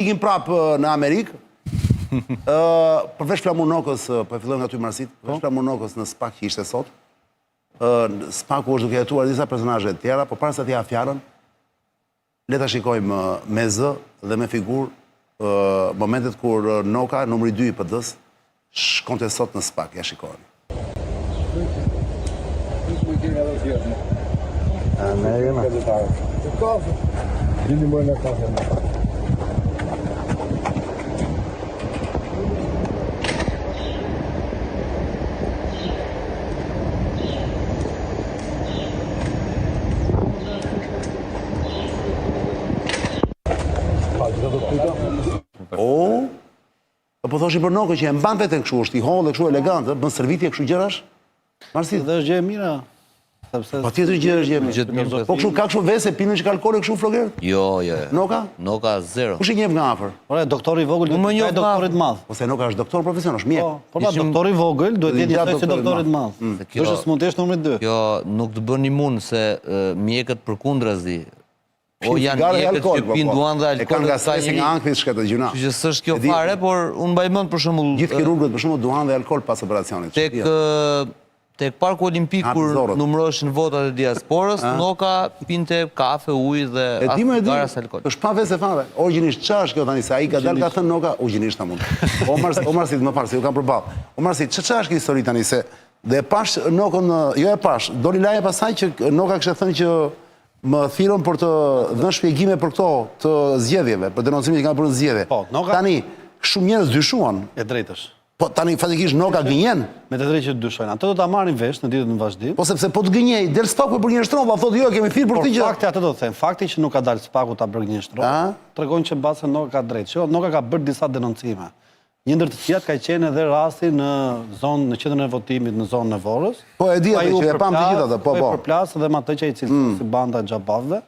Ikim prapë në Amerikë, përveç Flamur Nokës, po e fillojmë nga ty Marsit, përveç Flamur Nokës në SPAK që ishte sot, SPAK-u është duke jetuar disa personazhe të tjera, por para se t'ja fjalën, le ta shikojmë me zë dhe me figurë momentet kur Noka, numri 2 i PD-s, shkonte sot në SPAK, ja shikojmë. Po thoshin për Nokën që e mban veten kështu, është i hollë dhe kështu elegant, bën servitje kështu gjërash? Marsi, dhe është gjë e mira. Patjetër gjë është gjë e mira. Po kështu ka kështu vese, pinë që alkoole kështu floger? Jo. Noka? Noka zero. Kush i njeh nga afër? Ora, doktori i vogël duhet të jetë doktorit të madh. Ose Noka është doktor profesion, është mjek. Po, doktori i vogël duhet të jetë si doktorit të madh. Kjo s'mund të jesh numri 2. Jo, nuk të bën imun se mjekët përkundrazi o janë mjekët që pinë duan dhe alkohol. E kanë nga stresi nga ankthi shkëtë gjuna. Që s'është kjo fare, por unë mbaj mend për shembull gjithë kirurgët për shembull duan dhe alkohol pas operacionit. Tek Parku Olimpik kur numëroheshin votat e diasporës, Noka pinte kafe, ujë dhe garas alkohol. Është pa vese fare. Origjinisht ç'është kjo tani se ai ka dalë ka thënë Noka, origjinisht ta mund. Omar si më parë se ju kam përballë. Omar si ç'është kjo histori tani se dhe e pash Nokën, jo e pash, doli lajë pasaj që Noka kishte thënë që më thirrën për të dhënë shpjegime për këto të zgjedhjeve, për denoncimin që kanë bërë zgjedhje. Tani shumë njerëz dyshuan. E drejtësh. Po tani fatikisht Noka gënjen. Me të drejtë që dyshojnë. Ato do ta marrin vesh në ditët në vazhdim. Po sepse po të gënjej, del SPAK-u për gënjeshtrova, thotë jo, kemi thirrur për këtë gjë. Po fakti atë do të them, fakti që nuk ka dalë SPAK-u ta bërë gënjeshtrova, tregon që mbase Noka ka drejtë. Shiko, Noka ka bërë disa denoncime. Një ndër të cilat ka qenë edhe rasti në zonë në qendrën e votimit në zonën e Vorrës. Po e di atë që e pam të gjitha ato, po. Po përplas edhe me atë që ai cilëson si banda e xhabavëve.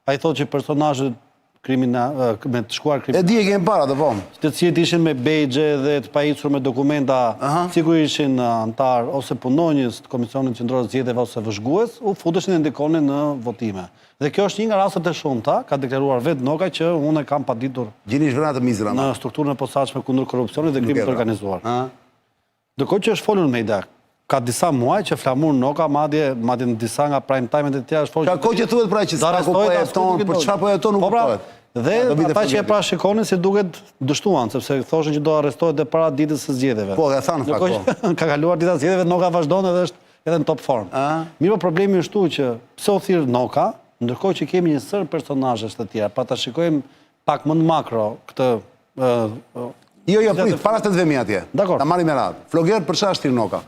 Ai thotë që personazhet me të shkuar kriminal. E di e kemi para të po. Të cilët ishin me bejgje dhe të pajisur me dokumenta, sikur ishin antar ose punonjës të Komisionit Qendror Zgjedhjeve ose vëzhgues, u futeshin dhe ndikonin në votime. Dhe kjo është një nga rastet e shumta, ka deklaruar vetë Noka që unë e kam paditur gjeni zhvënat të mizra në strukturën e posaçme kundër korrupsionit dhe krimit të organizuar. Ndërkohë që është folur në media, ka disa muaj që flamur Noka, madje në disa nga prime time-et e tjera është folur. Ka kohë që thuhet pra që SPAK-u po jeton, për çfarë po jeton nuk kuptohet. Dhe ata që e parashikonin si duket dështuan, sepse thoshin që do arrestohet dhe para ditës së zgjedhjeve. Po, e thanë fakt po. Ka kaluar dita e zgjedhjeve, Noka vazhdon edhe është edhe në top form. Mirë, problemi është tu që pse u thirr Noka, ndërkohë që kemi një sër personazhesh të tjerë, pa ta shikojmë pak më në makro këtë Jo, prit, para të vemi atje. Ta marrim me radhë. Floger për çfarë thirr Noka?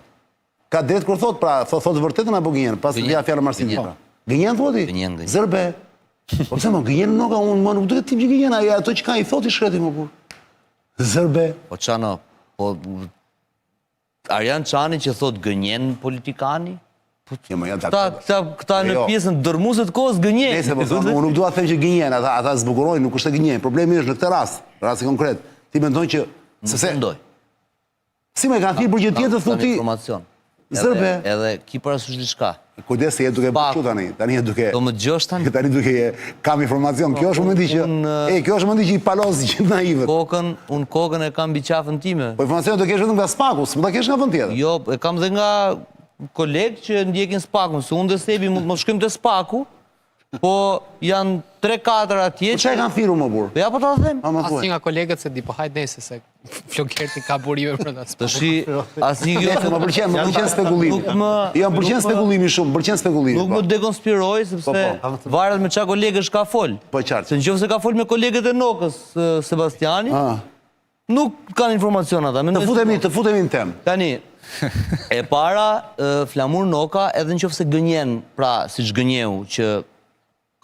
Ka drejt kur thot, pra, thot vërtetën apo gënjen? Pas të vija fjalë Marsinit. Gënjen thoti? Zërbe. Po pse më gënjen Noka, unë më nuk duhet tim që gënjen, ai ato që ka i thot i shkreti më kur. Zërbe. Po çano, po Arjan Çani që thot gënjen politikani? Këta në pjesën dërmuese të kohës gënjen. Unë nuk dua të them që gënjen, ata zbukurojnë, nuk është e gënjen. Problemi është në këtë rasti konkret. Ti mendon që sepse si më kanë thirrë për gjë tjetër thotë informacion. Zërbe. Edhe ki parasysh diçka. Kujdes se je duke bërë tani. Tani je duke. Do më dëgjosh tani? Tani duke kam informacion. Kjo është momenti që kjo është momenti që i palos gjithë naivët. Unë kokën e kam mbi qafën time. Po informacion do kesh vetëm nga SPAK-u, s'mund ta kesh nga vend tjetër. Jo, e kam dhe nga kolegë që ndjekin SPAK-un, se unë dhe Sebi mund shkojmë te SPAK-u, po janë 3-4 atje. Po çfarë kanë thirrur më burr? Ja po ta them. Asnjë nga kolegët se di, po hajt nese se Flogerti ka burime brenda SPAK-ut. Tash asnjë më pëlqen spekulimi. Jo, më pëlqen spekulimi shumë, më pëlqen spekulimi. Nuk më dekonspiroj sepse varet me çfarë kolegësh ka fol. Po qartë. Se nëse ka fol me kolegët e Nokës, Sebastiani, nuk kanë informacion ata. Të futemi në temë. Tani, e para, flamur Noka edhe nëse gënjen, pra siç gënjeu që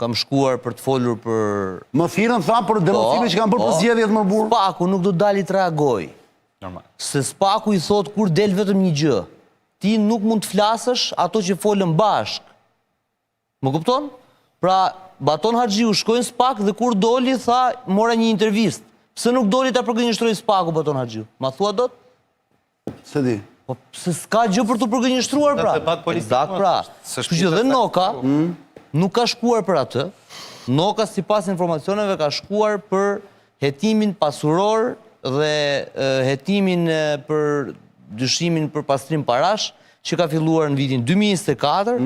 kam shkuar për të folur për... Më thirrën tha për denoncime që kanë bërë për zgjedhjet më burr. SPAK-u nuk do dali të reagoj. Se SPAK-u i thot kur del vetëm një gjë. Ti nuk mund të flasësh ato që folën bashk. Më kupton? Pra, Baton Haxhiu shkojnë SPAK dhe kur doli tha mora një intervistë. Pse nuk doli ta përgënjeshtroi SPAK-u Baton Haxhiu? Ma thua dot? Se di. Po se s'ka gjë për të përgënjeshtruar pra. Eksakt pra. Kështu që dhe Noka nuk ka shkuar për atë. Noka sipas informacioneve ka shkuar për hetimin pasuror dhe hetimin për dyshimin për pastrim parash që ka filluar në vitin 2024,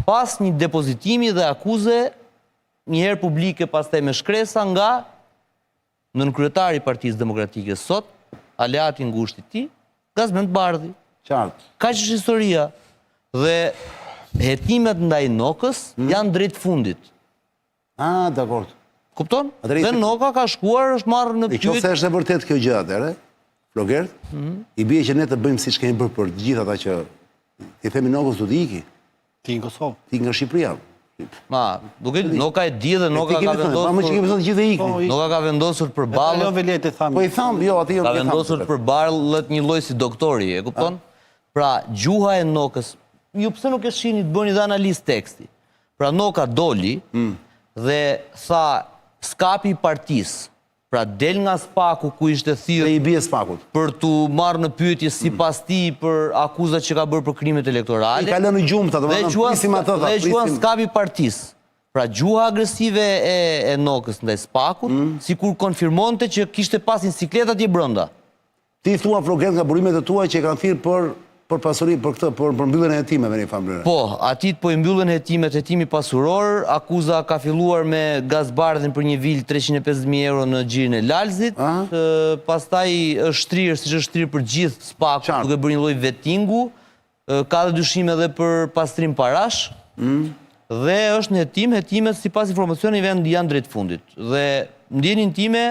pas një depozitimi dhe akuze njëherë publike pastaj me shkresa nga nënkryetari i Partisë Demokratike sot, aleati ngushtë i tij, Gazmend Bardhi. Qartë. Kaq është historia. Dhe hetimet ndaj Nokës janë drejt fundit. Dakord. Kupton? Atëherë Dhe Noka ka shkuar, është marrë në E qoftë se është e vërtet kjo gjë atëherë, Flogert, i bie që ne të bëjmë siç kemi bërë për të gjithë ata që i themi Nokës do të iki. Ti në Kosovë. Ti nga Shqipëria. Duke Noka e di dhe Noka ka Ma që kemi thënë të gjithë e ikni. Noka ka vendosur për ballë. Velet e thamë. Po i tham, jo, aty Ka vendosur për ballët një lloj si doktori, e kupton? Pra, gjuha e Nokës, ju pse nuk e shihni të bëni dhe analizë teksti. Pra Noka doli dhe tha skapi i partisë. Pra del nga spaku ku ishte Dhe thirrë i bie spakut. për t'u marrë në pyetje sipas tij për akuzat që ka bërë për krimet elektorale. I ka lënë gjumta, prisim atë. Dhe quan skapi partisë. Pra gjuha agresive e Nokës ndaj spakut, sikur konfirmonte që kishte pas bicikletat atje brenda. Ti thua Flogert nga burimet e tua që e kanë thirrë për pasuri, për këtë, për mbylljen e hetimeve në familje. Po, atit po i mbyllën hetimi pasuror, akuza ka filluar me Gazbardhin për një vil 350.000 euro në xhirin e Lalzit, pastaj është shtrirë, siç është shtrirë për gjithë spaku, duke bërë një lloj vettingu, ka dhe dyshime edhe për pastrim parash, dhe është në hetimet sipas informacioneve janë drejt fundit. Dhe ndjenin time,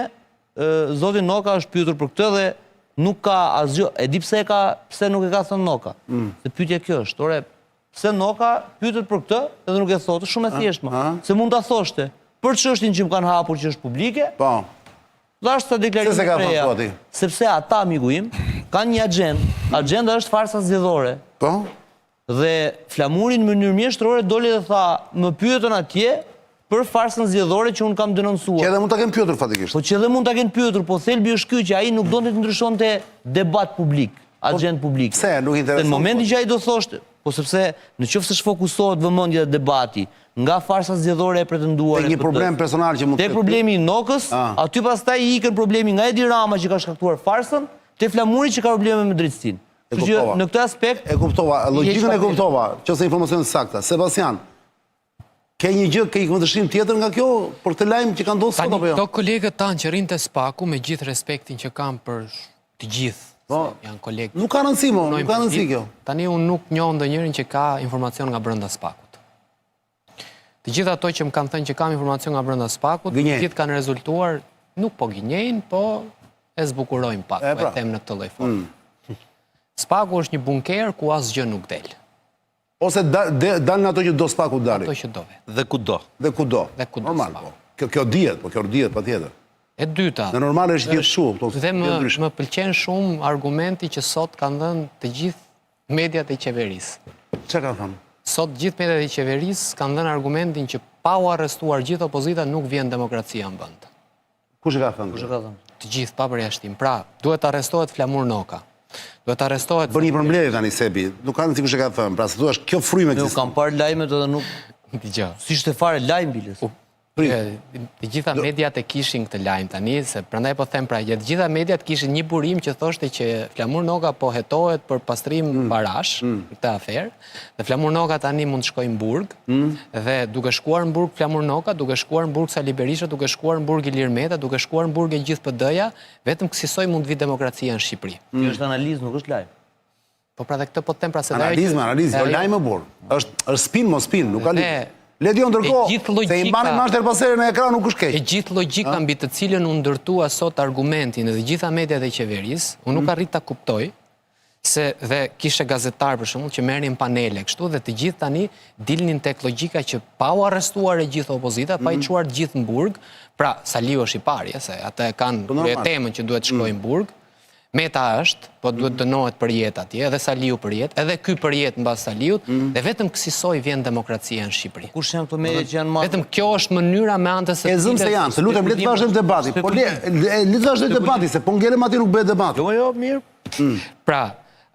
zoti Noka është pyetur për këtë dhe nuk ka asgjë, e di pse nuk e ka thënë Noka. Se pyetja kjo është, ore, pse Noka pyetet për këtë edhe nuk e thotë, shumë e thjeshtë më. Se mund ta thoshte, për çështjen që më kanë hapur që është publike. Po. Dashur ta deklaroj. Se ka thënë po ti? Sepse ata, miku im, kanë një agjendë. Agjenda është farsa zgjedhore. Po. Dhe Flamuri në mënyrë mjeshtërore doli dhe tha, më pyetën atje për farsën zgjedhore që unë kam denoncuar. Që edhe mund ta kenë pyetur fatikisht. Po që edhe mund ta kenë pyetur, po thelbi është ky që ai nuk donte të ndryshonte debat publik, agjendë publike. Pse nuk intereson? Në momentin që ai do thoshte, po sepse nëse fokusohet vëmendja dhe debati nga farsa zgjedhore e pretenduar Tek një problem personal që mund tek problemi i Nokës, aty pastaj i ikën problemi nga Edi Rama që ka shkaktuar farsën, te Flamuri që ka probleme me drejtësinë. Kështu që në këtë aspekt e kuptova, logjikën e kuptova, nëse informacion sakta. Sebastian, ke një gjë, ke një këndvështrim tjetër nga kjo për këtë lajm që ka ndodhur sot apo jo? Këto kolegët tanë që rinë të spaku, me gjithë respektin që kam për të gjithë, janë kolegë. Nuk ka rëndësi mo, nuk ka rëndësi kjo. Tani unë nuk njoh ndonjërin që ka informacion nga brenda spakut. Të gjithë ato që më kanë thënë që kam informacion nga brenda spakut, të gjithë kanë rezultuar, nuk po gënjejnë, po e zbukurojnë pak, po e them në këtë lloj forme. Spaku është një bunker ku asgjë nuk del. Ose dalën ato që do spaku dalin. Ato që do vetë. Dhe kudo. Dhe kudo. Normal, spaku. po. Kjo dihet patjetër. E dyta. Në normal është gjithë kështu. Dhe më pëlqen shumë argumenti që sot kanë dhënë të gjithë mediat e qeverisë. Çfarë kanë thënë? Sot gjithë mediat e qeverisë kanë dhënë argumentin që pa u arrestuar gjithë opozita nuk vjen demokracia në vend. Kush e ka thënë? Të gjithë pa përjashtim. Pra, duhet arrestohet Flamur Noka. Duhet arrestohet. Bën një përmbledhje tani Sebi. Nuk ka rëndësi kush e ka thënë. Pra, se thua kjo frymë ekziston. Nuk kam parë lajmet edhe nuk dëgjoj. Si ishte fare lajm biles. Të gjitha mediat e kishin këtë lajm tani, se prandaj po them pra, të gjitha mediat kishin një burim që thoshte që Flamur Noka po hetohet për pastrim parash për këtë aferë, dhe Flamur Noka tani mund të shkojë në Burg, dhe duke shkuar në Burg Flamur Noka, duke shkuar në Burg Sali Berisha, duke shkuar në Burg Ilir Meta, duke shkuar në Burg e gjithë PD-ja, vetëm kësaj mund të vi demokracia në Shqipëri. Kjo është analizë, nuk është lajm. Po pra dhe këtë po të them pra se analizë, jo lajm më burr. Është spin, mos spin, nuk ka lidhje. Ledi ndërkohë, se i mbani mashtë pasere në ekran nuk është keq. E gjithë logjika mbi të cilën unë ndërtua sot argumentin dhe gjitha mediat e qeverisë, unë nuk arrit ta kuptoj, se dhe kishe gazetar për shembull që merrnin panele kështu dhe të gjithë tani dilnin tek logjika që pa u arrestuar e gjithë opozita, pa i çuar të gjithë në Burg, pra Saliu është i pari, se ata e kanë temën që duhet të shkojnë në Burg. Meta është, po duhet dënohet për jetë atje, edhe Saliu për jetë, edhe ky për jetë mbas Saliut, dhe vetëm kësaj vjen demokracia në Shqipëri. Kush janë këto media që janë marrë? Vetëm kjo është mënyra me anë të e zëm se janë, se lutem le të vazhdojmë debati. Po le të vazhdojmë debati, se po ngelem aty nuk bëhet debat. Jo, mirë. Pra,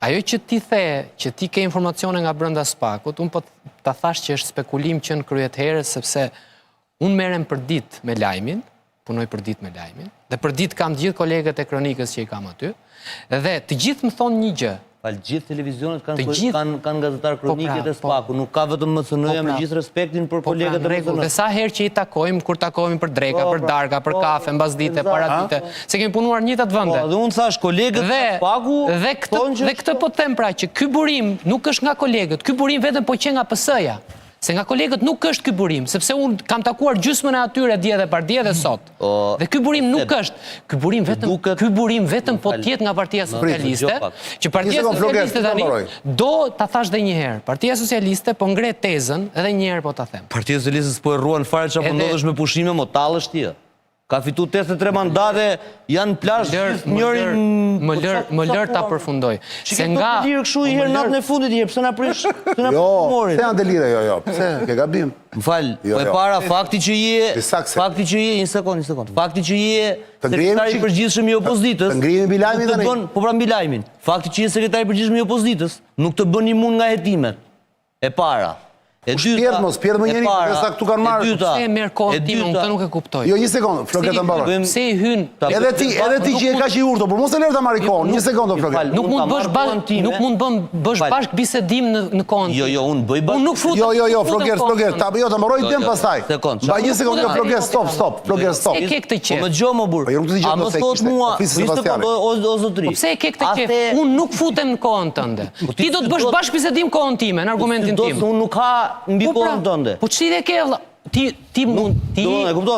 ajo që ti the, që ti ke informacione nga brenda spakut, unë po ta thash që është spekulim që në kryet herës, sepse unë merrem për ditë me lajmin, punoj për ditë me lajmin, dhe për ditë kam të gjithë kolegët e kronikës që i kam aty, dhe të gjithë më thonë një gjë. Gjithë televizionet Të gjithë- kanë gazetar kroniket e SPAK-u, nuk ka vetëm MCN-ja me gjithë respektin për kolegët e rregull, MCN. dhe sa herë që i takojmë, kur takojmë për dreka, për darka, për kafe, mbas dite, para dite, se kemi punuar njëtat vende. Dhe unë thash kolegët e SPAK-u Dhe këtë po them pra që ky burim nuk është nga kolegët, ky burim vetëm po që nga PS-ja. Se nga kolegët nuk është ky burim, sepse unë kam takuar gjysmën e atyre dje dhe pardje dhe sot. Dhe ky burim nuk është. Ky burim vetëm po tjetë nga Partia Socialiste, që Partia Socialiste tani do ta thash dhe një herë. Partia Socialiste po ngre tezën edhe një herë po ta them. Partia Socialiste s'po e ruan fare që po ndodhesh me pushime, mo tallësh ti. Ka fitu 83 mandate, janë plazh Më lër ta përfundoj. Se nga lirë kështu i herë natën e fundit, i herë pse na prish? Pse na Jo, morin? pse janë delire, jo. Pse, ke gabim. Më fal, po e jo. para fakti që je, një sekond. Fakti që je sekretari i përgjithshëm i opozitës. Të ngrihemi mbi lajmin nuk të tani. bën, po pra mbi lajmin. Fakti që je sekretari i përgjithshëm i opozitës nuk të bën imun nga hetimet. E para. E dyta. Mos pjerdh më njëri, sa këtu kanë marrë. Se e merr kohën time, unë këtë nuk e kuptoj. Jo, një sekondë, Flokë ta mbaroj. Se i hyn. Edhe ti që je kaq i urtë, por mos e lër ta marrë kohën. Një sekondë, Flokë. Nuk mund bësh bashk bisedim në kohën. Jo, unë bëj bashk. Unë nuk futem. Jo, Flokë, ta mbaroj dem pastaj. Mbaj një sekondë, Flokë, stop. Flokë, stop. E ke këtë Po qef. më gjo më burr. A më thot mua, o zotri. Pse e ke këtë qef? Unë nuk futem në kohën tënde. Ti do të bësh bashk bisedim kohën time, në argumentin tim. Unë nuk ha mbi kohën tënde. Po ç'ide ke vëlla? Ti mund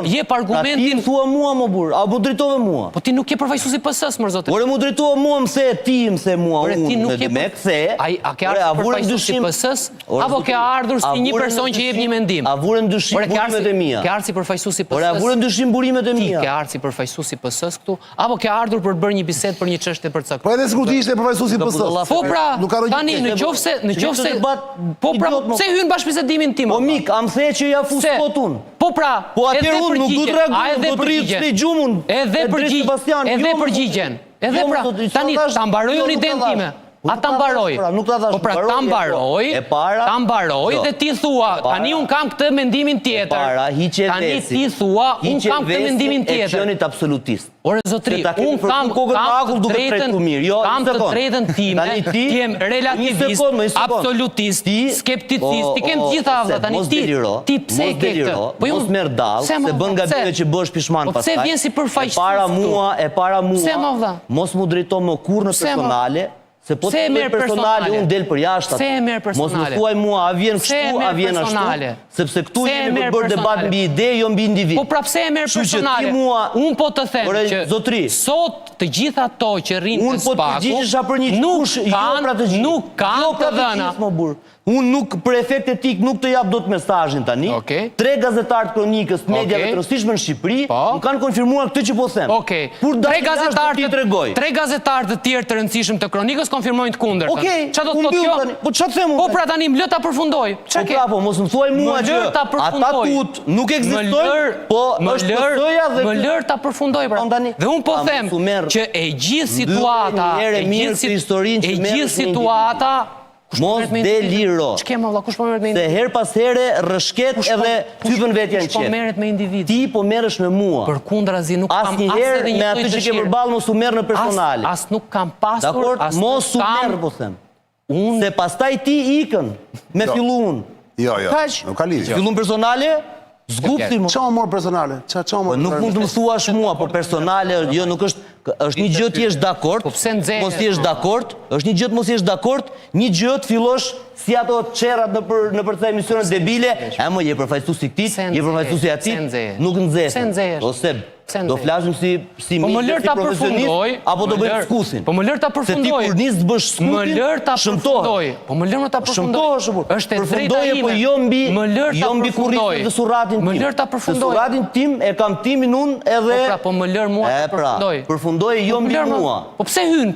jep argumentin. Ti thua mua më burr, apo drejtove mua? Po ti nuk je përfaqësuesi PS-s, më zotë. Ore mu drejtova mua mëse ti mëse mua Ore ti nuk je me kthe. A ke ardhur përfaqësuesi PS-s apo ke ardhur si një person që jep një mendim? A vurën dyshim burimet e mia? Ke ardhur si përfaqësuesi PS-s? Ore a vurën dyshim burimet e Ti mia? ke ardhur si përfaqësuesi PS-s këtu apo ke ardhur për të bërë një bisedë për një çështje për Po caktuar? edhe sikur ti ishte përfaqësuesi PS-s. Po pra, tani nëse po pra, pse hyn bashkëbisedimin tim? Po mik, am the që ja fus potun. Po pra, po atëherë unë nuk du të reagoj, do të rrit në gjumun. Edhe përgjigjen. Edhe pra, tani ta mbaroj unë idenë time. A ta mbaroj? Po pra, ta mbaroj dhe ti thua, tani unë kam këtë mendimin tjetër. Tani ti thua, unë kam këtë mendimin tjetër. E qenit absolutist. Ore zotri, unë kam të drejtën time, ti jem relativist, absolutist, skepticist, ti kem gjitha avda, tani ti pse e ke këtë? Mos merr dall, se bën gabime që bësh pishman pastaj. Po pse vjen si përfaqësues? E para mua, mos mu drejto më kurrë në personale, se po të merr personale, unë del për jashtë. Pse e merr personale? Mos më thuaj mua, a vjen kështu, a vjen ashtu, sepse këtu jemi për bërë debat mbi ide, jo mbi individ. Po pra pse e merr personale? Unë po të them që sot të gjitha ato që rrinë të SPAK-u nuk kanë të dhëna. Unë nuk, për efekt etik, nuk të jap do të mesazhin tani. 3 gazetarë të kronikës, mediave të rëndësishme në Shqipëri, më kanë konfirmuar këtë që po them. Tre gazetarë të tjerë të rëndësishëm të kronikës konfirmojnë të kundërtën. Çfarë do të thotë kjo? Po çfarë them unë? Po pra tani më lë ta përfundoj. Po pra, po mos më thuaj mua që ata tut nuk ekzistojnë, po është PS-ja dhe më lër ta përfundoj pra. Dhe unë po them që e gjithë situata mos deliro. Ç'kem valla, kush po merret me individ? Se her pas here rrëshket edhe typën vet janë qef. Kush po merret me individ? Ti po merresh me mua. Përkundrazi nuk kam as edhe me atë që ke përballë mos u merr në personale. As nuk kam pasur, as mos u merr po them. Se pastaj ti ikën me filluun. Jo, nuk ka lidhje. Filluun personale? Zgupti më. Çfarë morë personale? Nuk mund të më thuash mua, por personale, jo nuk është një gjë ti jesh dakord, mos ti jesh dakord, është një gjë të mos jesh dakord, një gjë të fillosh si ato çerrat në për të emisionet debile, më je përfaqësuesi i këtij, je përfaqësuesi i atij, nuk nxehesh. Ose do flasim si profesionist apo do bëjmë skusin. Po më lër ta përfundoj. Se ti kur nis të bësh skutin, më lër ta përfundoj. Po më lër ta përfundoj. Është e drejta ime. Po jo mbi kurritë dhe surratin tim. Më lër ta përfundoj. Surratin tim e kam timin unë edhe. Po më lër mua ta përfundoj. Përfundoj jo mbi mua. Po pse hyn?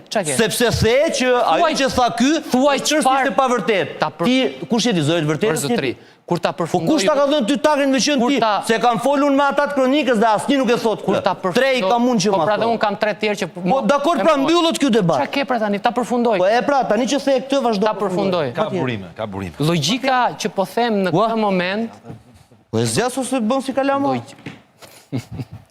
Çka ke? Sepse the që ajo që tha ky, thuaj ç'është e pavërtet. Ti kush je ti zot vërtet? Kur ta përfundoj. Po kush ta ka dhënë ty takën veçën ti? Se kam folur me ata të kronikës dhe asnjë nuk e thot këtë. 3 kam unë që ma thot. Po pra dhe unë kam 3 tjerë që... Po dakord pra mbyllët ky debat. Qa ke pra tani, ta përfundoj. Po e pra, tani që the këtë vazhdo. Ta përfundoj. Ka burime. Logjika që po them në këtë moment... Po e zjas ose bën si kalamo?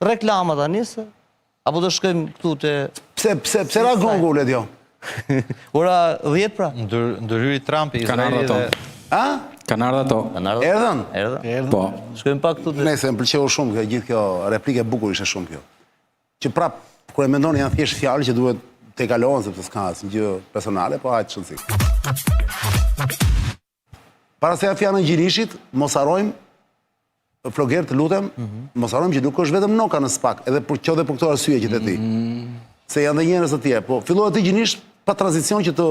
reklama tani se? Apo do shkojmë këtu te Pse reagon golet jo? ora 10 pra? Ndërhyri Trumpi, Izraeli ardhur dhe... A? Kanë ardhur ato. Erdhën? Erdhën. Po. Shkojmë pak këtu te... Nëse më pëlqeu shumë kjo gjithë kjo replike e bukur ishte shumë kjo. Që prap kur e mendoni janë thjesht fjalë që duhet te kalohen sepse s'ka asnjë gjë personale, po hajt shënsi. Para se ja fjalën e Gjinishit, mos harrojmë Floger, të lutem, mos harrojmë që nuk është vetëm Noka në SPAK, edhe për këto arsye që të ti. Se janë dhe njerëz të tjerë, po fillohet të Gjinish pa tranzicion që të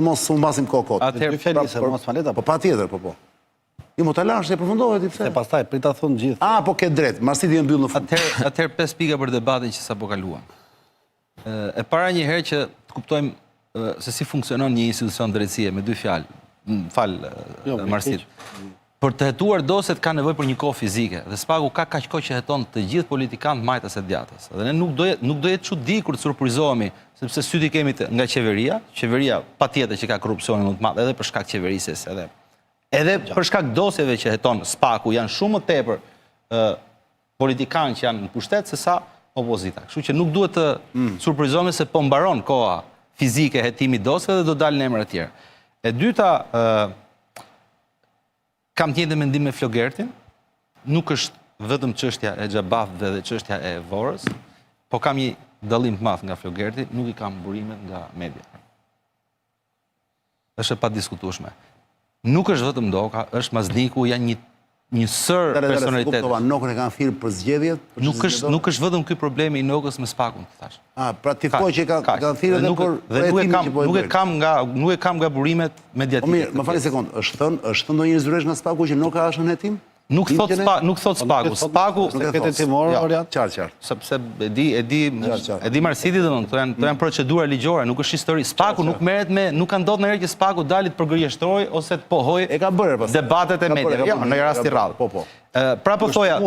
mos humbasim kohë. Dy fjalise, mos faleta. Po patjetër, po. Jo, mo ta lash, e përfundohet i pse. Se pastaj prita thonë gjithë. Ah, po ke drejt, Marsiti e mbyll në fund. Atëherë 5 pika për debatin që sapo kaluam. E para një herë që të kuptojmë se si funksionon një institucion drejtësie me dy fjalë. Marsit. Për të hetuar dosjet ka nevojë për një kohë fizike dhe SPAK-u ka kaq kohë që heton të gjithë politikanët majtas e djatës. Dhe ne nuk do jetë çudi kur të surprizohemi sepse syti kemi nga qeveria patjetër që ka korrupsionin më të madh edhe për shkak qeverisjes edhe për shkak dosjeve që heton SPAK-u janë shumë më tepër politikanë që janë në pushtet se sa opozita. Kështu që nuk duhet të surprizohemi se po mbaron koha fizike hetimit dosjeve dhe do dalin emra të tjerë. E dyta, kam të njëjtën mendim me Flogertin, nuk është vetëm çështja e Xhabafëve dhe çështja e Vorës, po kam një dallim të madh nga Flogerti, nuk i kam burimet nga media. Është e padiskutueshme. Nuk është vetëm Doka, është Mazniku, janë një sër personalitet. Nokën e kanë thirrë për zgjedhjet? Nuk është vetëm ky problemi i Nokës me SPAK-un, thash. Pra ti thua që kanë thirrë edhe për nuk e kam nga burimet mediatike. Po mirë, më fali sekond, është thënë ndonjë zyrtash nga SPAK-u që Noka është në hetim? Nuk thot SPAK-u. SPAK-u sekretet timor, Oriat. Qartë. Sepse e di Marsiti domthon, këto janë procedura ligjore, nuk është histori. SPAK-u nuk merret me, nuk ka ndodhur ndonjëherë që SPAK-u dalit të përgërjeshtrojë ose të pohojë. E ka bërë pas. Debatet e mediave. Jo, në rast i rrallë. Po. Pra po thoja.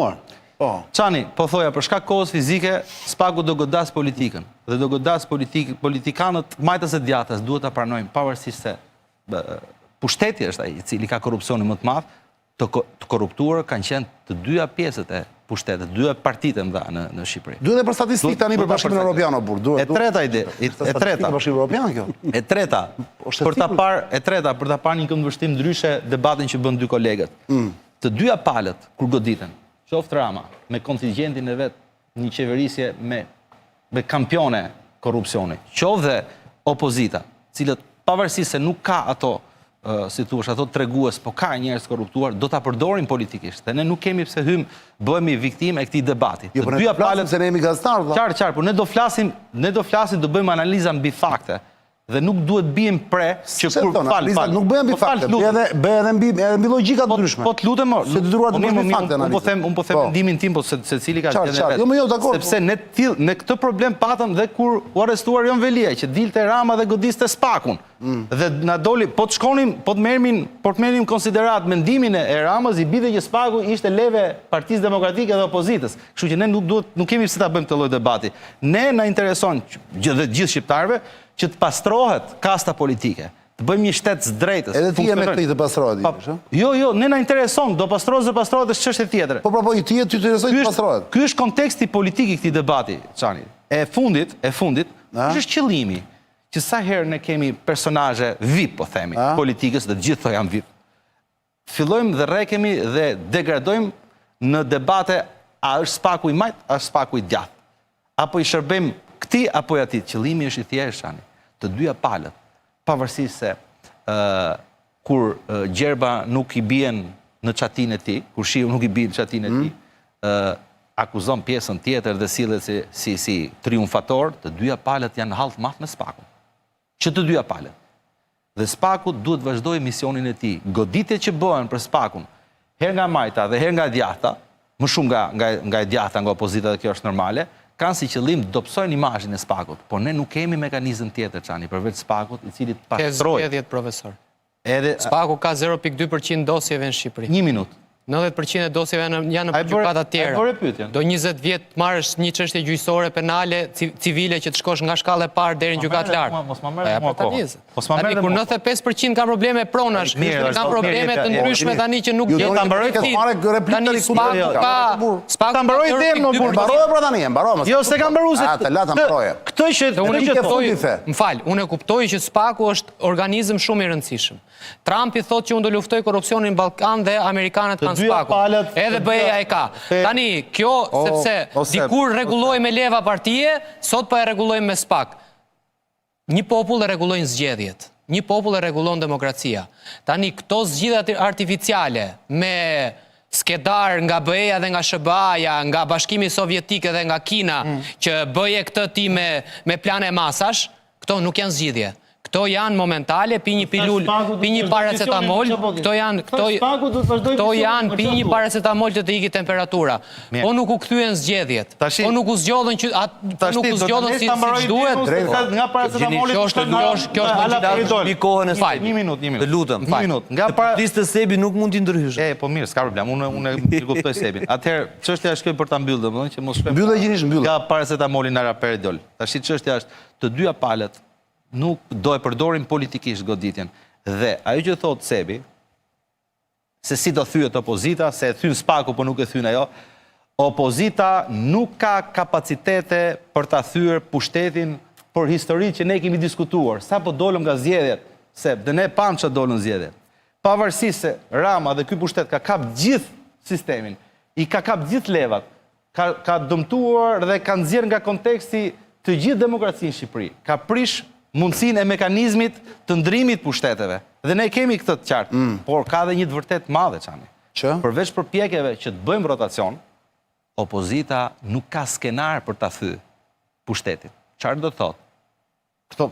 Po. Çani, po thoja për shkak kohës fizike, SPAK-u do godas politikën. Dhe do godas politikanët majtas e djatës duhet ta pranojmë pavarësisht se pushteti është ai i cili ka korrupsionin më të madh. Të korruptuar kanë qenë të dyja pjesët e pushtetit, dyja partitë mëdha në Shqipëri. Duhet edhe për statistikë tani për Bashkimin Evropian apo burr. E treta ide, e treta. Bashkimi Evropian kjo. E treta, për ta parë një këndvështrim ndryshe debatin që bën dy kolegët. Të dyja palët kur goditen, qoftë Rama me kontingjentin e vet, një qeverisje me kampione korrupsioni, qoftë dhe opozita, cilët pavarësisht se nuk ka ato si thua, ato tregues, po ka njerëz korruptuar, do ta përdorin politikisht. Dhe ne nuk kemi pse bëhemi viktimë e këtij debati. Jo, dyja palët se ne jemi gazetarë. Qartë, por ne do flasim, do bëjmë analiza mbi fakte. Dhe nuk duhet bijmë pre që kur nuk bëhen mbi fakte, bëhen edhe mbi logjika të ndryshme. Po të lutem, se detyruar të bëjmë mbi fakte analizë. Un po them mendimin tim, po secili ka qenë vetë. Jo, dakor. Sepse ne këtë problem patëm dhe kur u arrestuar Jon Velia, që dilte Rama dhe godiste SPAK-un. Dhe na doli, po të merrim konsiderat mendimin e Ramës, i bide që SPAK-u ishte leve Partisë Demokratike dhe opozitës. Kështu që ne nuk kemi pse ta bëjmë këtë lloj debati. Ne na intereson dhe gjithë shqiptarëve që të pastrohet kasta politike, të bëjmë një shtet drejtës. Edhe ti je me këtë të pastrohet. Jo, ne na intereson, do pastrohet dhe pastrohet është çështje tjetër. Po, ti të interesoj të pastrohet. Ky është konteksti politik i këtij debati, Çani. E fundit, është qëllimi që sa herë ne kemi personazhe VIP, po themi, politikës, dhe gjithë to janë VIP. Fillojmë dhe rrekemi dhe degradojmë në debate a është SPAK-u i majt, a është SPAK-u i djathtë. Apo i shërbejmë këtij apo atit. Qëllimi është i thjeshtë, Çani. Të dyja palët, pavarësisht se kur gjerba nuk i bien në çatinë e tij, kur shiu nuk i bien në çatinë e tij, akuzon pjesën tjetër dhe sillet si triumfator, të dyja palët janë hall të madh me SPAK-un. Që të dyja palët. Dhe SPAK-u duhet vazhdojë misionin e tij. Goditjet që bëhen për SPAK-un, herë nga majta dhe herë nga djathta, më shumë nga e djathta, nga opozita, dhe kjo është normale, kanë si qëllim të dobësojnë imazhin e SPAK-ut, por ne nuk kemi mekanizëm tjetër, Çani, përveç SPAK-ut, i cili pastroj. Ke zgjedhjet, profesor. SPAK-u ka 0.2% dosjeve në Shqipëri. Një minutë. 90% e dosjeve janë në A e bëre- gjykata a e tjera. bëre pyetjen? Do 20 vjet marrësh një çështje gjyqësore penale, civile që të shkosh nga shkalla e parë deri në gjykatë lartë. Mos ma merret mua kohë. Mos ma Tani merret kur mua 95% ka probleme pronash, Mirë, ka është probleme të mirë, ndryshme tani që nuk Ju gjen doni ta mbaroj të fare replikën Tani e spaku kundër- ka spaku Ta mbaroj temën, më burr. Mbaroje pra tani, mbaroje. Jo, se kam mbaruar se. Ah, të la ta mbaroje. Këtë që Unë Këtë e që kuptoj, fundi the. unë e kuptoj që spaku është organizëm shumë i rëndësishëm. Trumpi thotë që unë do luftoj korrupsionin në Ballkan dhe amerikanët kanë dyja spaku. palët, Edhe të BE-ja dyja- e ka. Tani kjo sepse dikur rregulloi me leva partije, sot po e rregullojmë me spak. Një popull e rregullojnë zgjedhjet. Një popull e rregullon demokracia. Tani këto zgjedhje artificiale me skedar nga BE-ja dhe nga SBA-ja, nga Bashkimi Sovjetik dhe nga Kina, që bëje këtë ti me plane masash, këto nuk janë zgjidhje. Këto janë momentale, pi një pilul, pi një paracetamol, këto janë pi një paracetamol që të iki temperatura. Po nuk u kthyen zgjedhjet. Po nuk u zgjodhen që nuk u zgjodhen si duhet. Nga paracetamoli Kjo është Mi kohën e Fal. Një minutë. Të lutem. Një minutë. Nga para Listë sebi nuk mund t'i ndrysh. Po mirë, s'ka problem. Unë e kuptoj sebin. Atëherë, çështja është kjo për ta mbyllë, domethënë që mos shkojmë. Mbyllë gjinisht, mbyllë. Nga paracetamoli në raperidol. Tash çështja është të dyja palët nuk do e përdorin politikisht goditjen. Dhe ajo që thotë Sebi, se si do thyet opozita, se e thyn spaku, po nuk e thyn ajo, opozita nuk ka kapacitete për ta thyer pushtetin për historinë që ne kemi diskutuar. Sa po dolëm nga zgjedhjet, se dhe ne pam që dolën zgjedhjet. Pavarësisht se Rama dhe ky pushtet ka kap gjithë sistemin, i ka kap gjithë levat, ka dëmtuar dhe ka nxjerr nga konteksti të gjithë demokracinë në Shqipëri. Ka prish mundësinë e mekanizmit të ndrimit pushteteve. Dhe ne kemi këtë të qartë, por ka dhe një të vërtet madhe, Çani. Që? Përveç përpjekjeve që të bëjmë rotacion, opozita nuk ka skenar për ta thyer pushtetin. Çfarë do thotë? Këto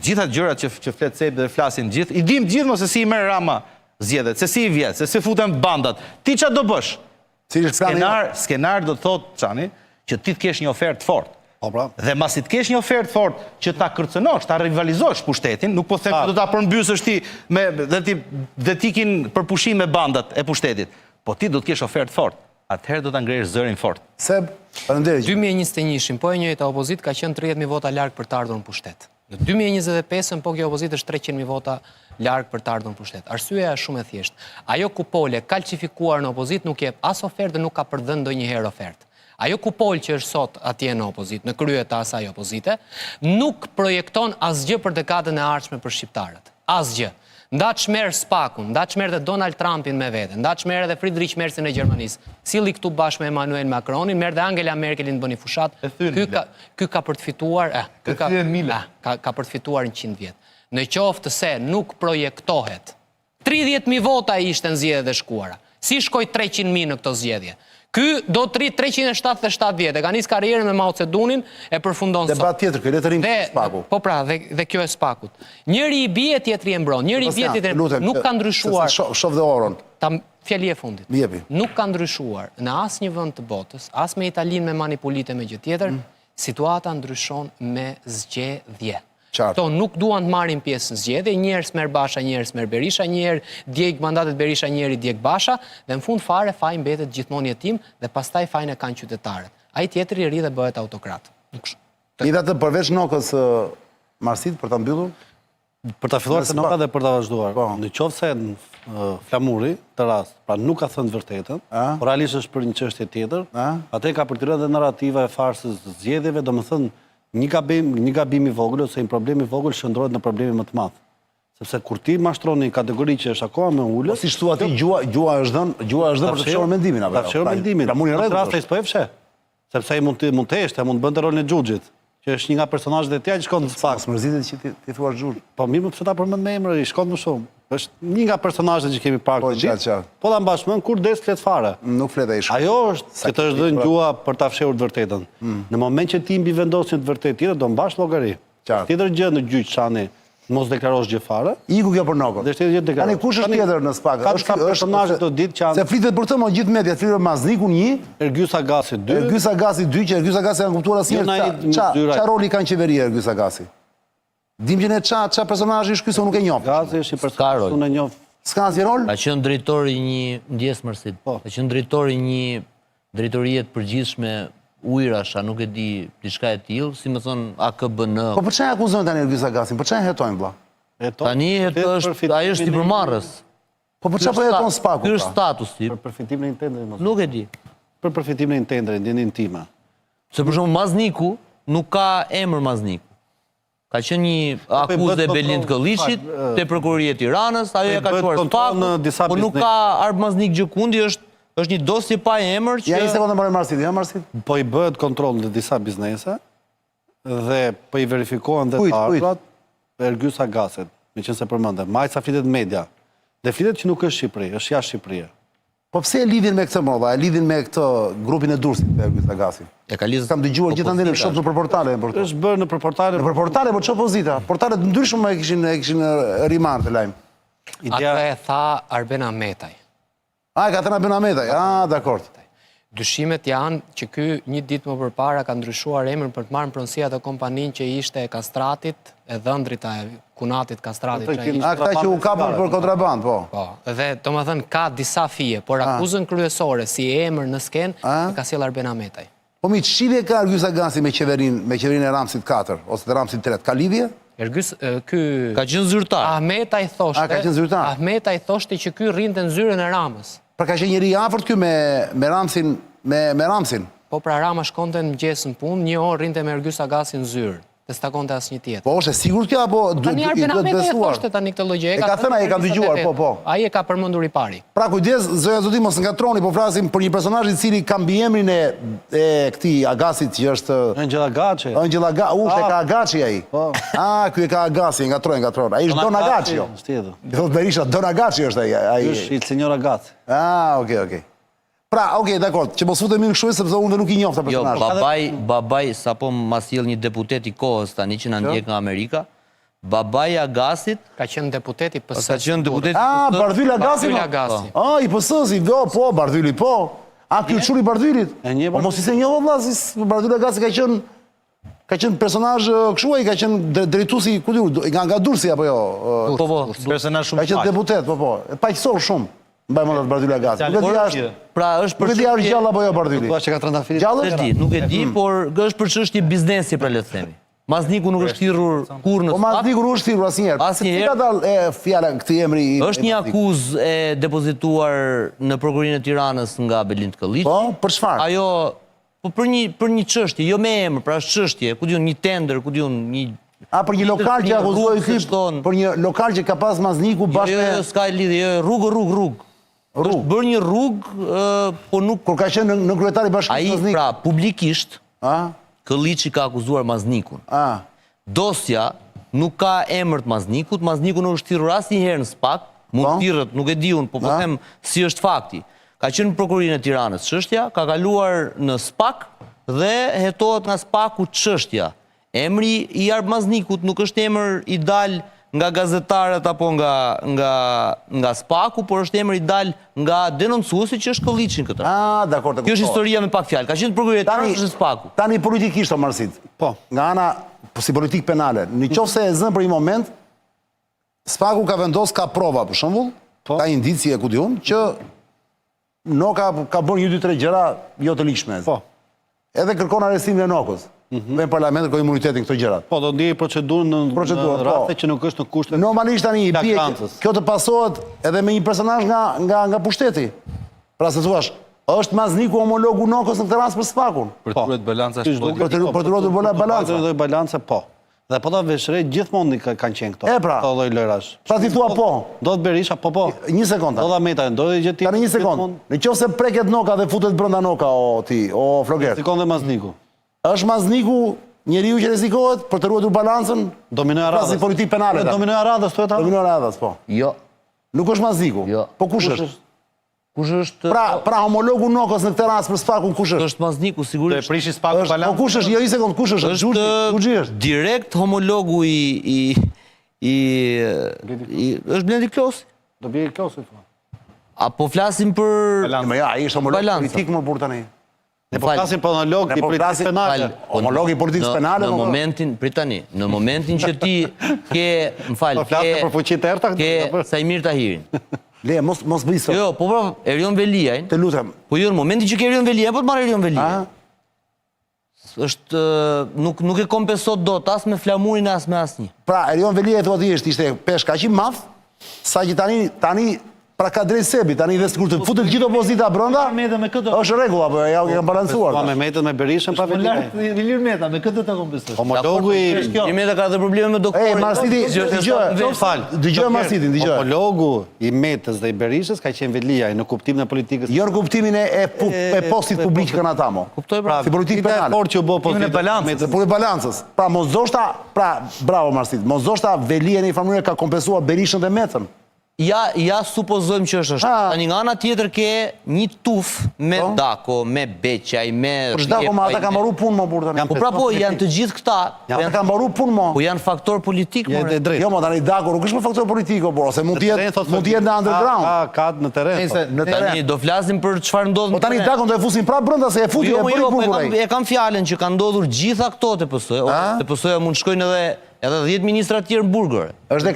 gjitha gjërat që flet Sebi dhe flasin gjithë, i dim gjithë mos se si i merr Rama zgjedhjet, se si i vjet, se si futen bandat. Ti çfarë do bësh? Cili është plani? Skenar do thotë, Çani, që ti të kesh një ofertë fortë. Po pra. Dhe masi të kesh një ofertë fortë që ta kërcënosh, ta rivalizosh pushtetin, nuk po them që do ta përmbysësh ti dhe ti kin përpushim me bandat e pushtetit, po ti do të kesh ofertë fortë. Atëherë do ta ngresh zërin fort. Seb, faleminderit. 2021-shin, po e njëjta opozit ka qenë 30.000 vota larg për të ardhur në pushtet. Në 2025-ën, po kjo opozit është 300.000 vota larg për të ardhur në pushtet. Arsyeja është shumë e thjeshtë. Ajo kupole kalcifikuar në opozit nuk jep as ofertë dhe nuk ka përdhënë ndonjëherë ofertë. Ajo kupol që është sot atje në opozit, në krye të asaj opozite, nuk projekton asgjë për dekadën e ardhshme për shqiptarët. Asgjë. Nda çmerr spakun, nda çmerr dhe Donald Trumpin me vete, nda çmerr edhe Friedrich Merzin e Gjermanisë. Silli këtu bashkë me Emmanuel Macronin, merr dhe Angela Merkelin bëni fushat. Ky ka për të fituar, ka për të fituar 100 vjet. Në qoftë se nuk projektohet. 30.000 vota ishte në zgjedhjet e shkuara. Si shkoi 300.000 në këto zgjedhje? Ky do të rrit 377 vjet, e ka nis karrierën me Mao Tse-dunin, e përfundon sot. Debat tjetër, le të rrim spaku. Po pra, dhe kjo e spakut. Njëri i bie, tjetri e mbron. Njëri i bie, tjetri e mbron. Nuk ka ndryshuar. Shof dhe orën. Fjali e fundit. Jepi. Nuk ka ndryshuar në asnjë vend të botës, as me Italinë me manipulite me gjë tjetër, situata ndryshon me zgjedhje. Këto nuk duan të marrin pjesë në zgjedhje, njëherë smer Basha, njëherë smer Berisha, njëherë djeg mandatet Berisha, njëherë djeg Basha, dhe në fund fare faji mbetet gjithmonë jetim dhe pastaj fajin e kanë qytetarët. Ai tjetri ri dhe bëhet autokrat. Megjithatë përveç nokës Marsit për ta mbyllur, për ta filluar se noka dhe për ta vazhduar. Në qoftë se Flamuri të rast, pra nuk ka thënë të vërtetën, por realisht është për një çështje tjetër, atë ka për të rënë dhe narrativa e farsës së zgjedhjeve, domethënë një gabim i vogël ose një problem i vogël shndrohet në probleme më të madh. Sepse kur ti mashtron një kategori që është akoma me ulës, si thua ti gjua është dhënë për të fshehur mendimin apo? Ta fshehur mendimin. Flamuri Në rast ai s'po e fsheh. Sepse ai mund të heshte, mund të bënte rolin e Xhuxhit, që është një nga personazhet e tij që shkon në spak. Smërzitet që ti thua Xhuxh. Po mirë, pse ta përmend me emër, i shkon më shumë. Është një nga personazhet që kemi parë këtë ditë. Po ta mbash mend kur des flet fare. Nuk flet ai shumë. Ajo është që të është dhënë gjua për ta fshehur të vërtetën. Në moment që ti mbi vendosin të vërtetë tjetër, do mbash llogari. Tjetër gjë në gjyq Çani, mos deklarosh gjë fare. Iku kjo për nokën. Dhe tjetër gjë deklarosh. Tani kush është tjetër në spak? Është personazhe të ditë që se flitet për të më gjithë media, flitet Maznikun 1, Ergyes Agasi 2. Ergyes Agasi 2, që Ergyes Agasi kanë kuptuar asnjëherë ç'a roli kanë qeveria Ergyes Agasi. Dim që ne ç'a personazhi është ky se nuk e njoh. Agasi është një personazh unë e njoh S'ka asnjë rol? Ka qenë drejtori një ndjes Marsit. Po. Ka qenë drejtori një drejtorie të përgjithshme ujrasha, nuk e di diçka e tillë, si më thon AKBN. Po për çfarë akuzojnë tani Ergyz Agasin? Për çfarë hetojnë vlla? Tani ai është i përmarrës. Po për çfarë po heton Spaku? Ky është statusi. Për përfitimin e një tendri, mos. Nuk e di. Për përfitimin e një tendri, ndjenin time. Se për shembull Mazniku nuk ka emër Mazniku. Ka qenë një akuzë e Belind Këllishit te prokuroria e Tiranës, ajo ja ka çuar Spaku, po nuk ka Arp Maznik Gjukundi, është një dosje pa emër që... Ja, një sekundë më Marsit, ja Marsit. Po i bëhet kontroll në disa biznese dhe po i verifikohen dhe të ardhurat Ergyz Agasit, me qenë se përmendem. Majca flitet media. Dhe flitet që nuk është Shqipëri, është jashtë Shqipërisë. Po pse e lidhin me këtë modha? E lidhin me këtë grupin e Durrësit me Ergyz Agasin? E ka lidhur. Kam dëgjuar gjithandaj në shoh në portale për këtë. Është bërë në portale. Në portale, po çfarë pozita? Portalet ndryshme e kishin rimarrë të lajm. Atë e tha Arben Ahmetaj. E ka thënë Arben Ahmetaj. Dakor. Dyshimet janë që ky një ditë më përpara ka ndryshuar emrin për të marrë në pronësi atë kompaninë që ishte e kastratit, e dhëndrit e kunatit kastratit. Këta që u kapën për kontraband, po. Po, dhe domethënë ka disa fije, por akuzën kryesore si emër në skenë e ka sjell Arben Ahmetaj. Po mi ç'lidhje ka Ergyz Agasi me qeverinë e Ramsit 4 ose të Ramsit 3? Ka lidhje? Ergyz ky Ka qenë zyrtar. Ahmetaj thoshte. Ka qenë zyrtar. Ahmetaj thoshte që ky rrinte në zyrën e Ramës. Pra ka qenë njëri i afërt ky me Ramsin, me Ramsin. Po pra Rama shkonte në mëngjes në punë, një orë rrinte me Ergyz Agasin në zyrë. Dhe s'takonte asnjë tjetër. Po është e sigurt kjo apo Tani Arben Ahmetaj e thoshte tani këtë lloj gjë. E ka thënë, e kam dëgjuar, po. Ai e ka përmendur i pari. Pra kujdes, zoja zoti mos ngatroni, po flasim për një personazh i cili ka mbiemrin e këtij Agasit që është Angela Gaçi. Angela Gaçi, e ka Agaçi ai. Po. Ky e ka Agasi, ngatron. Ai është Don Agaçi. Do të Berisha Don Agaçi është ai. Është i Senjor Agaci. Okej. Pra, dakor, që mos futemi në kështu sepse unë nuk i njofta personazhin. Babai sapo ma sjell një deputet i kohës tani që na ndjek nga Amerika. Babai i Agasit Ka qenë deputet i PS. ka qenë deputet. Bardhyl Agasi. Bardhyl Agasi. I PS-s, po, Bardhyli, po. Ky çuri Bardhylit. Po mos i se njeh valla, Bardhyl Agasi ka qenë personazh kështu, ai ka qenë drejtuesi, ku diu, nga Durrësi apo jo? Po. Personazh shumë Ka qenë deputet, po. Paqësor shumë. Mbaj mend atë Bardhyl Agasi. Pra është për çështje gjallë apo jo Bardhyli? Po që ka trëndafili. Gjallë? Nuk e di, por është për çështje biznesi pra le të themi. Mazniku nuk është thirrur kurrë në Po Mazniku nuk është thirrur asnjëherë. Asnjëherë. Ka dalë fjala këtë emri i. Është një akuzë e depozituar në prokurorinë e Tiranës nga Belind Këlliçi. Po, për çfarë? Ajo po për një çështje, jo me emër, pra është çështje, ku diun një tender, ku diun një për një lokal që akuzoi ky, për një lokal që ka pas Mazniku bashkë me. Jo, s'ka lidhje, rrugë. Është bërë një rrugë, po nuk... Kur ka qenë në kryetari bashkisë Mazniku. Ai, pra, publikisht, Këlliçi ka akuzuar Maznikun. Dosja nuk ka emër të Maznikut, Mazniku nuk është thirrur asnjëherë në SPAK, mund thirrët, nuk e di unë, po them si është fakti. Ka qenë në prokurorinë e Tiranës çështja, ka kaluar në SPAK dhe hetohet nga SPAK-u çështja. Emri i Arp Maznikut nuk është emër i dal nga gazetarët apo nga SPAK-u, por është emër i dal nga denoncuesi që është Këlliçi në këtë. Dakor. Kjo është historia me pak fjalë. Ka qenë prokurori i Tiranës, është SPAK-u. Tani politikisht o Marsit. Po. Nga ana si politik penale. Nëse e zën për një moment, SPAK-u ka vendosur ka prova për shembull, ka indicie ku diun që Noka ka bërë 1-2-3 gjëra jo të likshme. Po. Edhe kërkon arrestimin e Nokës. Me parlamentin ka imunitetin këto gjërat. Po, do ndjej procedurën në raste që nuk është në kushte. Normalisht tani kjo të pasohet edhe me një personazh nga pushteti. Pra se thuash, është Mazniku homologu Nokës në këtë rast për SPAK-un. Për të ruajtur balancën Për të ruajtur balancën. Balanca po. Dhe po ta veshre gjithmonë kanë qenë këto. Pra. Këto lloj lojrash. Pra ti thua po. Do të Berisha po. Një sekondë. Do ta Ahmetaj, do të gjeti. Tani një sekondë. Nëse preket Noka dhe futet brenda Noka o Floger. Sikon dhe Mazniku. Është Mazniku njeriu që rrezikohet për të ruajtur balancën? Dominoi Radhës. Si politik penale. Dominoi Radhës, thuhet ta? Dominoi Radhës, po. Jo. Nuk është Mazniku. Jo. Po kush është? Kush është? Pra homologu Nokës në këtë rast për SPAK-un kush është? Është Mazniku sigurisht. Do e prishi SPAK-un balancën. Po kush është? Jo, një sekond, kush është? Xhuxhi është. Direkt homologu është Blendi Klosi. Do bie Klosi. Apo flasim për Ai është homolog politik më burr tani. Ne po flasim për analog i politikës penale. Homolog i politikës penale. Në momentin, pritani, në momentin që ti ke, më falë, Po flasim për fuqi të errta. ke Sajmir Tahirin. Le, mos bëj sot. Jo, po Erion Veliajn. Të lutem. Po jo, në momentin që ke Erion Veliajn, po të marrë Erion Veliajn. Është, nuk e kompensot dot, as me flamurin, as me asnjë. Pra, Erion Veliaj thotë ishte peshk kaq i madh, sa që tani pra ka drejt sebi, tani dhe sikur të futet gjithë opozita brenda, është rregull apo ja u kanë balancuar. Po me Metën me Berishën pa Veliaj. Ilir Meta, me këtë të kompensosh. Homologu i Ilir Meta ka dhe probleme me doktorin. Marsiti, dëgjoj Marsitin, dëgjoj. homologu i Metës dhe i Berishës ka qenë Veliaj në kuptimin e politikës. Jo në kuptimin e postit publik që kanë ata mo. Kuptoj pra. Si politikë penale. Por që u bë pozitë. Por i balancës. Pra, mos doshta, bravo Marsit, mos doshta Veliaj në një farë mënyrë ka kompensuar Berishën dhe Metën. Ja supozojmë që është. Tani nga ana tjetër ke një tuf me Dako, me Beqaj, me... Për Dako, ma ata ka mbaru punë mo burë tani. Po pra po, janë të gjithë këta. Ata ka mbaru punë mo. Po janë faktor politik, more. Jo, ma tani Dako, nuk është më faktor politiko, por ose mund t'jetë në underground. Ka në teren. Tani do flasim për çfarë ndodh Po tani Dako do e fusin prapë brenda se e futi e bëri bukurej. E kam fjalën që kanë ndodhur gjitha këto te PS-ja. Te PS-ja mund shkojnë edhe 10 ministra të tjerë në burger. Është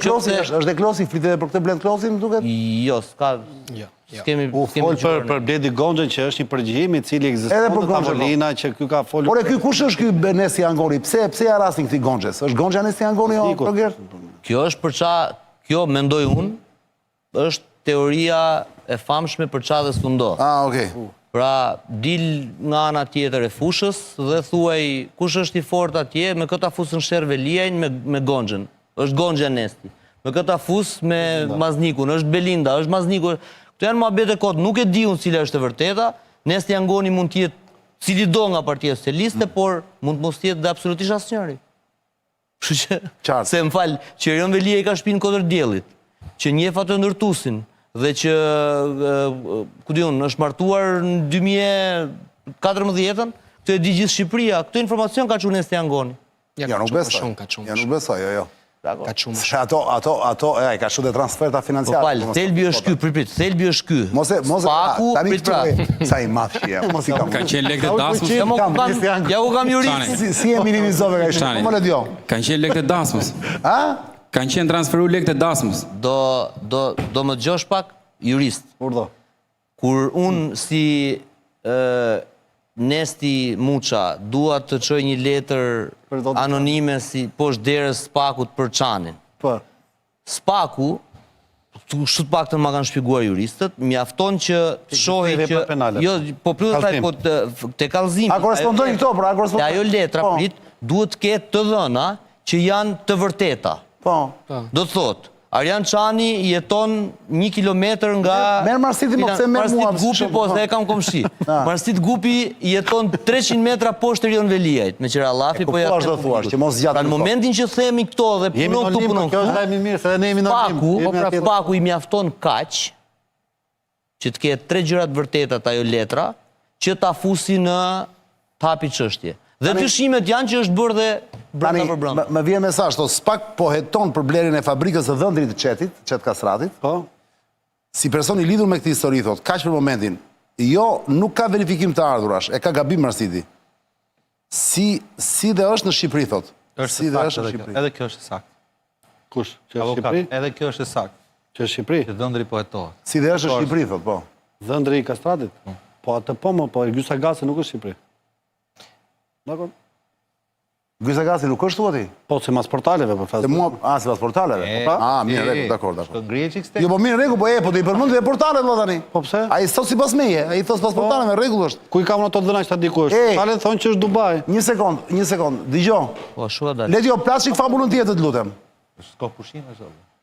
dhe Klosi, flitet edhe për këtë Bled Klosin, më duket? Jo, s'ka... S'kemi... Për Bledi Gonxhën që është një përgjigjem i cili ekziston në tavolina që ky ka folur. Por e ky kush është ky Nesi Angoni? Pse ja rastin këtij Gonxhës? Është Gonxha Nesi Angoni o Roger? Kjo është për ça, kjo mendoj unë, është teoria e famshme për ça dhe s'u ndodh. Okej. Pra, dil nga ana tjetër e fushës dhe thuaj kush është i fort atje, me këta fusën sherr Veliajn me Gonxhën. Është Gonxha Nesti. Me këta fus me Maznikun, është Belinda, është Mazniku. Këto janë muhabete kot, nuk e di unë cila është e vërteta. Nesti Angoni mund të jetë cili do nga Partia Socialiste, por mund të mos jetë dhe absolutisht asnjëri. Kështu që se më fal, që Erion Veliaj ka shpinë kodër diellit, që njeh atë ndërtuesin dhe që, ku diun, është martuar në 2014-ën, këtë e di gjithë Shqipëria, këtë informacion ka çuar Nesti Angoni. Ja, nuk besoj. Ja, nuk besoj, jo. Ka shumë. Se ato, ka shumë dhe transferta financiare. Po fal, thelbi është ky, prit, thelbi është ky. Spaku, prit pra. Sa i madh që jam. Mos i kam. Ka qenë lekët e dasmës. Ja u kam juristë. Si e minimizove ka shumë. Më le dio. Kanë qenë lekët e dasmës. A? Kanë qenë transferu lekët e dasmës. Do më dëgjosh pak jurist. Urdhë. Kur unë si Nesti Muça dua të çoj një letër anonime si poshtë derës Spakut për Çanin. Po. Spaku, kështu të paktën ma kanë shpjeguar juristët, mjafton që shohi që jo, po pyetaj po te kallëzimi. A korrespondojnë këto, pra, te ajo letra prit duhet të ketë të dhëna që janë të vërteta. Po. Do të thotë Arjan Çani jeton 1 kilometër nga... Merë Marsit më këse merë mua. Marsit Gupi, po, se e kam komshi. Marsit Gupi jeton 300 metra poshtë Erion Veliajt, me qëra lafi, po ja... Po ashtë do thuash, që mos gjatë... Pra në momentin që themi këto dhe punon këtu punon këtu, Spaku i mjafton kaq, që të ketë 3 gjërat vërtetat ajo letra, që ta fusi në tapi çështje. Dhe dyshimet janë që është bërë dhe brenda për brenda. Më vjen mesazh, Spak po heton për blerjen e fabrikës së dhëndrit të Çetit, Çet Kastratit. Po. Si person i lidhur me këtë histori, thot, kaq për momentin, jo, nuk ka verifikim të ardhurash, e ka gabim Marsiti. Si dhe është në Shqipëri, thot. Si dhe është në Shqipëri. Edhe kjo është sakt. Kush? Që është Shqipëri? Edhe kjo është sakt. Që është Shqipëri? Që dhëndri po hetohet. Si dhe është në Shqipëri, thot, po. Dhëndri i Kastratit? Po atë po më, po Ergysa Gasi nuk është Shqipëri. Dakor? Ergysa Gasi nuk është thua ti? Po, si mas portaleve, për fazë. Si mas portaleve? Mirë, rregull, dakor. Ngrihet çik stek. Jo, po mirë, rregull, po do i përmend dhe portalet valla tani. Po pse? Ai thot sipas meje, ai thot sipas portaleve, rregull është. Ku i kam ato dhëna që ta di ku është? Portalet thonë që është Dubai. Një sekond, dëgjoj. Po, shua dalë. Le t'jo plaçik fabulën tjetër, të lutem. S'ka pushim është.